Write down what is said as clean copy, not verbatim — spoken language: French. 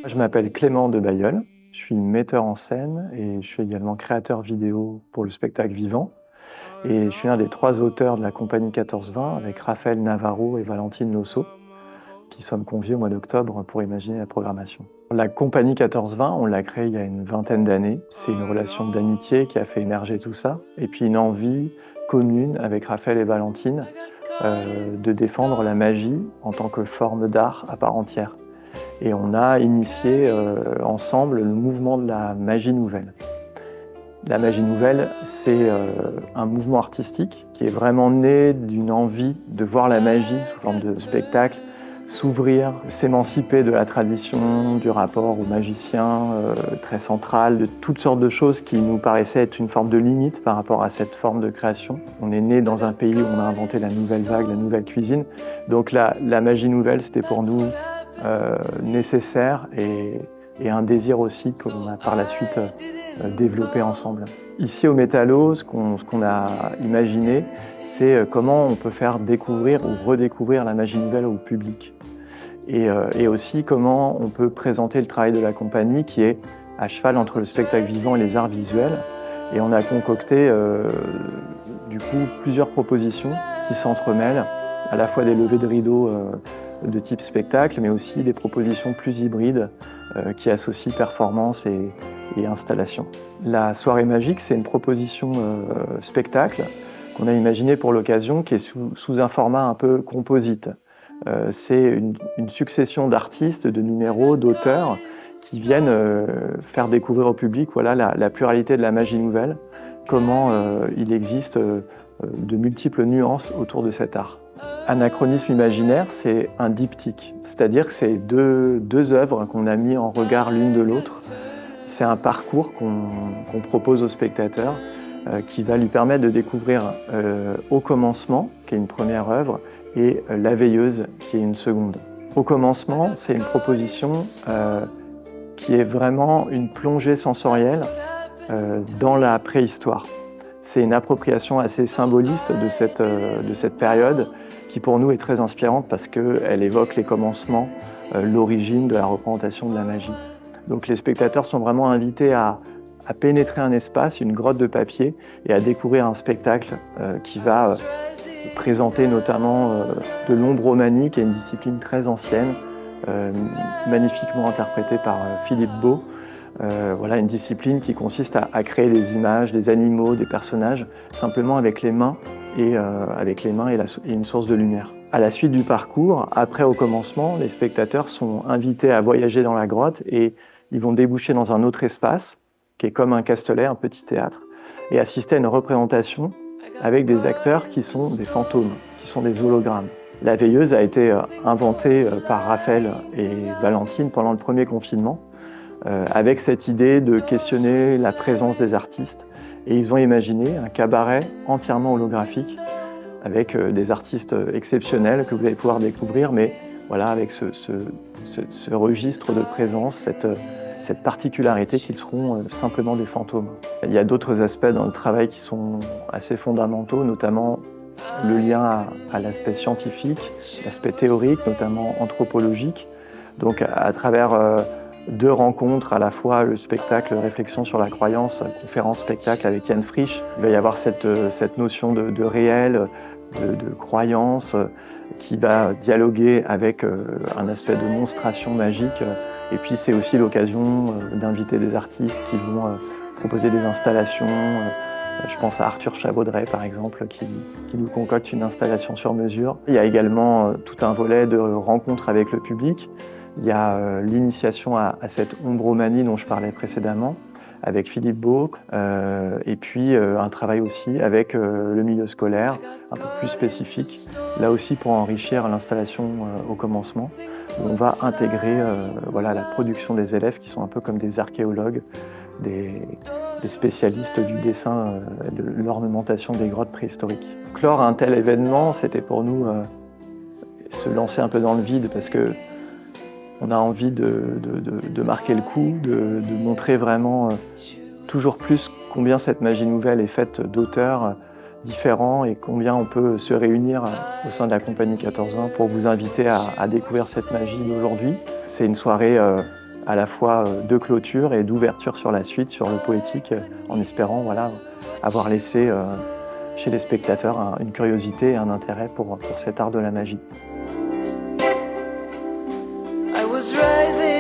Je m'appelle Clément de Bailleul, je suis metteur en scène et je suis également créateur vidéo pour le spectacle vivant. Et je suis l'un des 3 auteurs de la compagnie 14-20 avec Raphaël Navarro et Valentine Losso, qui sommes conviés au mois d'octobre pour imaginer la programmation. La compagnie 14-20, on l'a créée il y a une vingtaine d'années. C'est une relation d'amitié qui a fait émerger tout ça. Et puis une envie commune avec Raphaël et Valentine de défendre la magie en tant que forme d'art à part entière. Et on a initié ensemble le mouvement de la magie nouvelle. La magie nouvelle, c'est un mouvement artistique qui est vraiment né d'une envie de voir la magie sous forme de spectacle, s'ouvrir, s'émanciper de la tradition, du rapport au magicien très central, de toutes sortes de choses qui nous paraissaient être une forme de limite par rapport à cette forme de création. On est né dans un pays où on a inventé la nouvelle vague, la nouvelle cuisine. Donc la magie nouvelle, c'était pour nous nécessaire et un désir aussi qu'on a par la suite développé ensemble. Ici au Métallo, ce qu'on a imaginé, c'est comment on peut faire découvrir ou redécouvrir la magie nouvelle au public. Et aussi comment on peut présenter le travail de la compagnie qui est à cheval entre le spectacle vivant et les arts visuels. Et on a concocté du coup plusieurs propositions qui s'entremêlent, à la fois des levées de rideaux de type spectacle, mais aussi des propositions plus hybrides qui associent performance et installation. La soirée magique, c'est une proposition spectacle qu'on a imaginée pour l'occasion, qui est sous un format un peu composite. C'est une succession d'artistes, de numéros, d'auteurs qui viennent faire découvrir au public la pluralité de la magie nouvelle, comment il existe de multiples nuances autour de cet art. Anachronisme imaginaire, c'est un diptyque, c'est-à-dire que c'est deux œuvres qu'on a mis en regard l'une de l'autre. C'est un parcours qu'on propose au spectateur qui va lui permettre de découvrir Au commencement, qui est une première œuvre, et La veilleuse, qui est une seconde. Au commencement, c'est une proposition qui est vraiment une plongée sensorielle dans la préhistoire. C'est une appropriation assez symboliste de cette période qui pour nous est très inspirante parce qu'elle évoque les commencements, l'origine de la représentation de la magie. Donc les spectateurs sont vraiment invités à pénétrer un espace, une grotte de papier, et à découvrir un spectacle qui va présenter notamment de l'ombromanie, qui est une discipline très ancienne, magnifiquement interprétée par Philippe Beau. Voilà une discipline qui consiste à créer des images, des animaux, des personnages, simplement avec les mains et une source de lumière. À la suite du parcours, après Au commencement, les spectateurs sont invités à voyager dans la grotte et ils vont déboucher dans un autre espace, qui est comme un castelet, un petit théâtre, et assister à une représentation avec des acteurs qui sont des fantômes, qui sont des hologrammes. La veilleuse a été inventée par Raphaël et Valentine pendant le premier confinement, avec cette idée de questionner la présence des artistes. Et ils ont imaginé un cabaret entièrement holographique avec des artistes exceptionnels que vous allez pouvoir découvrir, mais voilà, avec ce registre de présence, cette particularité qu'ils seront simplement des fantômes. Il y a d'autres aspects dans le travail qui sont assez fondamentaux, notamment le lien à l'aspect scientifique, l'aspect théorique, notamment anthropologique. Donc à travers 2 rencontres, à la fois le spectacle Réflexion sur la croyance, conférence spectacle avec Yann Frisch. Il va y avoir cette notion de réel, de croyance, qui va dialoguer avec un aspect de monstration magique. Et puis c'est aussi l'occasion d'inviter des artistes qui vont proposer des installations. Je pense à Arthur Chabaudret, par exemple, qui nous concocte une installation sur mesure. Il y a également tout un volet de rencontres avec le public. Il y a l'initiation à cette ombromanie dont je parlais précédemment, avec Philippe Beau, et puis un travail aussi avec le milieu scolaire, un peu plus spécifique, là aussi pour enrichir l'installation au commencement, où on va intégrer la production des élèves qui sont un peu comme des archéologues, des spécialistes du dessin, de l'ornementation des grottes préhistoriques. Clore un tel événement, c'était pour nous se lancer un peu dans le vide parce que on a envie de marquer le coup, de montrer vraiment toujours plus combien cette magie nouvelle est faite d'auteurs différents et combien on peut se réunir au sein de la compagnie 14-20 pour vous inviter à découvrir cette magie d'aujourd'hui. C'est une soirée à la fois de clôture et d'ouverture sur la suite, sur le poétique, en espérant voilà, avoir laissé chez les spectateurs une curiosité et un intérêt pour cet art de la magie. I was rising